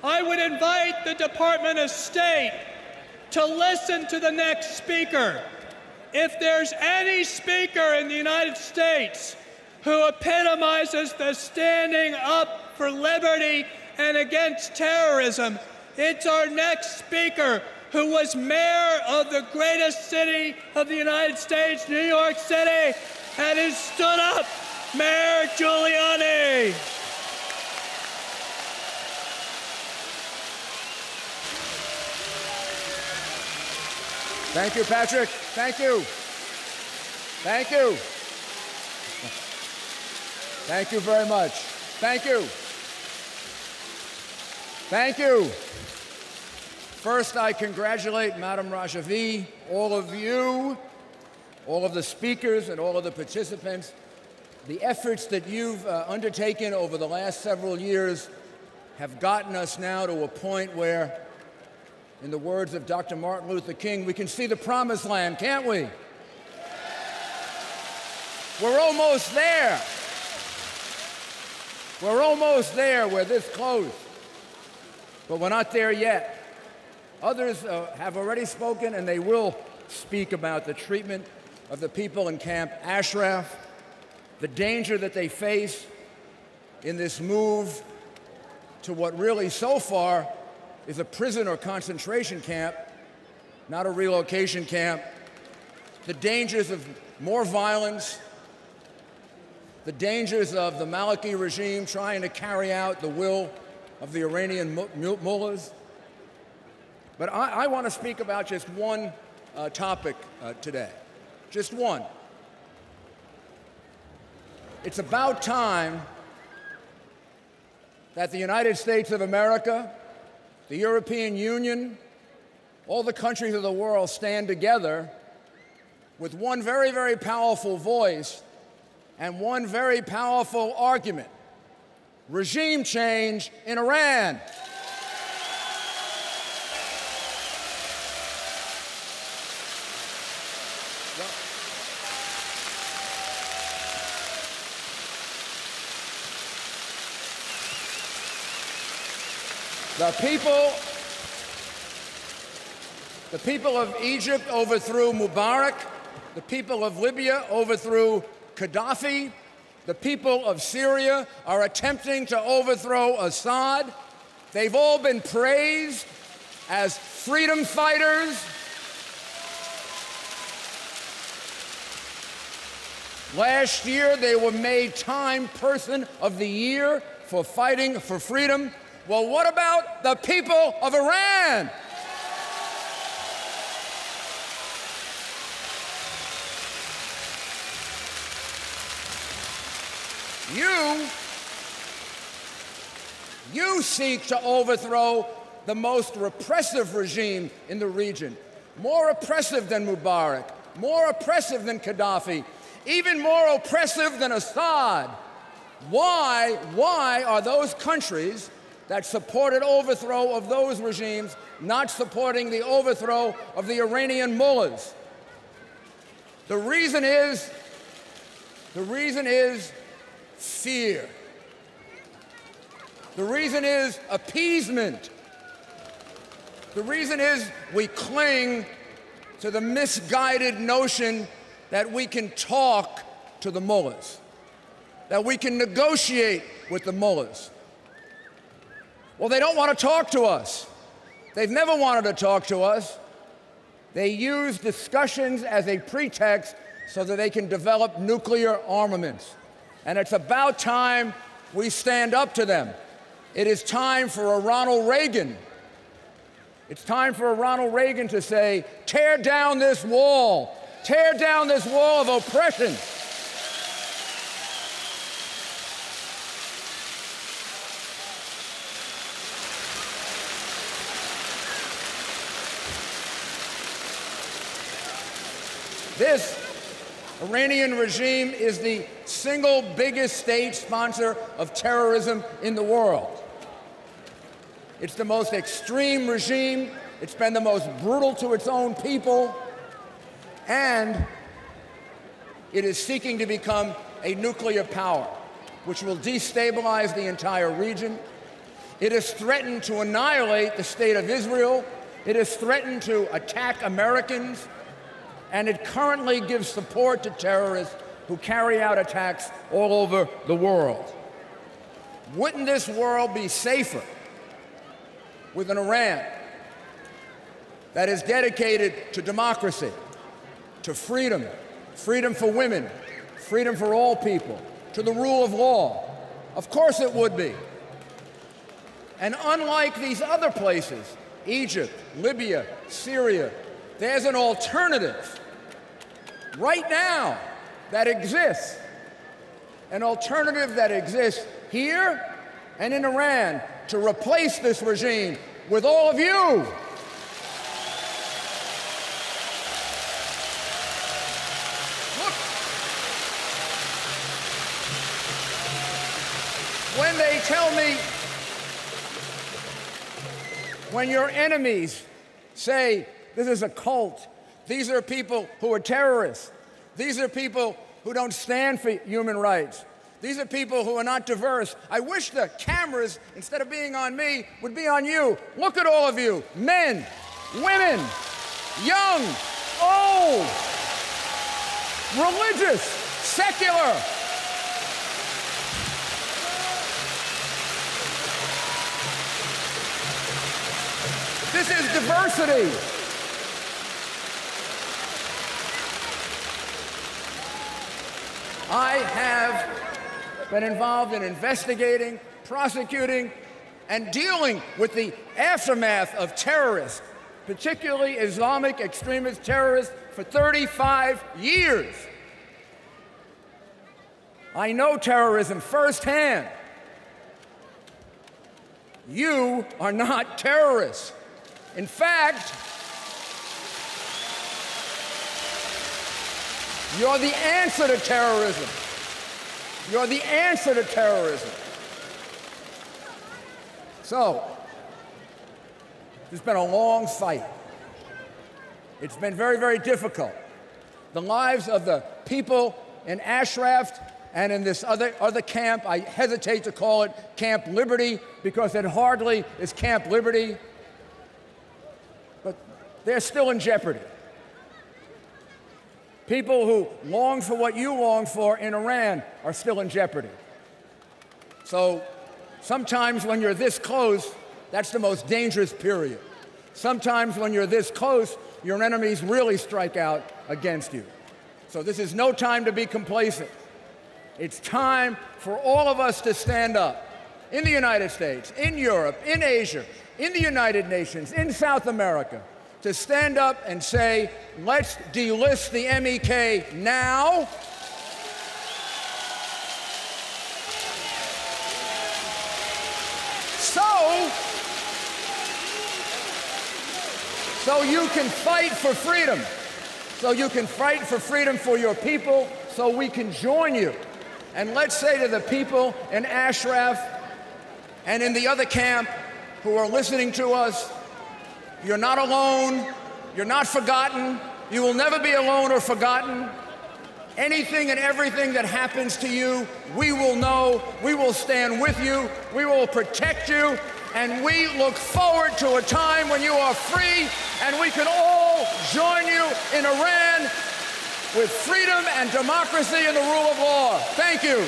I would invite the Department of State to listen to the next speaker. If there's any speaker in the United States who epitomizes the standing up for liberty and against terrorism, it's our next speaker, who was mayor of the greatest city of the United States, New York City, and who stood up, Mayor Giuliani. Thank you, Patrick. Thank you. Thank you. Thank you very much. Thank you. Thank you. First, I congratulate Madam Rajavi, all of you, all of the speakers, and all of the participants. The efforts that you've undertaken over the last several years have gotten us now to a point where, in the words of Dr. Martin Luther King, we can see the promised land, can't we? We're almost there. We're almost there. We're this close. But we're not there yet. Others have already spoken, and they will speak about the treatment of the people in Camp Ashraf, the danger that they face in this move to what really so far is a prison or concentration camp, not a relocation camp, the dangers of more violence, the dangers of the Maliki regime trying to carry out the will of the Iranian mullahs. But I want to speak about just one topic today, just one. It's about time that the United States of America, the European Union, all the countries of the world stand together with one very, very powerful voice and one very powerful argument: regime change in Iran. The people of Egypt overthrew Mubarak. The people of Libya overthrew Gaddafi. The people of Syria are attempting to overthrow Assad. They've all been praised as freedom fighters. Last year, they were made Time Person of the Year for fighting for freedom. Well, what about the people of Iran? You seek to overthrow the most repressive regime in the region, more oppressive than Mubarak, more oppressive than Gaddafi, even more oppressive than Assad. Why are those countries that supported overthrow of those regimes not supporting the overthrow of the Iranian mullahs? The reason is fear. The reason is appeasement. The reason is we cling to the misguided notion that we can talk to the mullahs, that we can negotiate with the mullahs. Well, they don't want to talk to us. They've never wanted to talk to us. They use discussions as a pretext so that they can develop nuclear armaments. And it's about time we stand up to them. It is time for a Ronald Reagan. It's time for a Ronald Reagan to say, tear down this wall. Tear down this wall of oppression. This Iranian regime is the single biggest state sponsor of terrorism in the world. It's the most extreme regime. It's been the most brutal to its own people. And it is seeking to become a nuclear power, which will destabilize the entire region. It has threatened to annihilate the state of Israel. It has threatened to attack Americans. And it currently gives support to terrorists who carry out attacks all over the world. Wouldn't this world be safer with an Iran that is dedicated to democracy, to freedom, freedom for women, freedom for all people, to the rule of law? Of course it would be. And unlike these other places, Egypt, Libya, Syria, there's an alternative right now that exists. An alternative that exists here and in Iran to replace this regime with all of you. Look. When they tell me, when your enemies say this is a cult, these are people who are terrorists, these are people who don't stand for human rights, these are people who are not diverse, I wish the cameras, instead of being on me, would be on you. Look at all of you, men, women, young, old, religious, secular. This is diversity. I have been involved in investigating, prosecuting, and dealing with the aftermath of terrorists, particularly Islamic extremist terrorists, for 35 years. I know terrorism firsthand. You are not terrorists. In fact, you're the answer to terrorism. You're the answer to terrorism. So, it's been a long fight. It's been very, very difficult. The lives of the people in Ashraf and in this other camp, I hesitate to call it Camp Liberty because it hardly is Camp Liberty, but they're still in jeopardy. People who long for what you long for in Iran are still in jeopardy. So sometimes when you're this close, that's the most dangerous period. Sometimes when you're this close, your enemies really strike out against you. So this is no time to be complacent. It's time for all of us to stand up in the United States, in Europe, in Asia, in the United Nations, in South America, to stand up and say, let's delist the MEK now. So you can fight for freedom. So you can fight for freedom for your people, so we can join you. And let's say to the people in Ashraf and in the other camp who are listening to us, you're not alone, you're not forgotten, you will never be alone or forgotten. Anything and everything that happens to you, we will know, we will stand with you, we will protect you, and we look forward to a time when you are free and we can all join you in Iran with freedom and democracy and the rule of law. Thank you.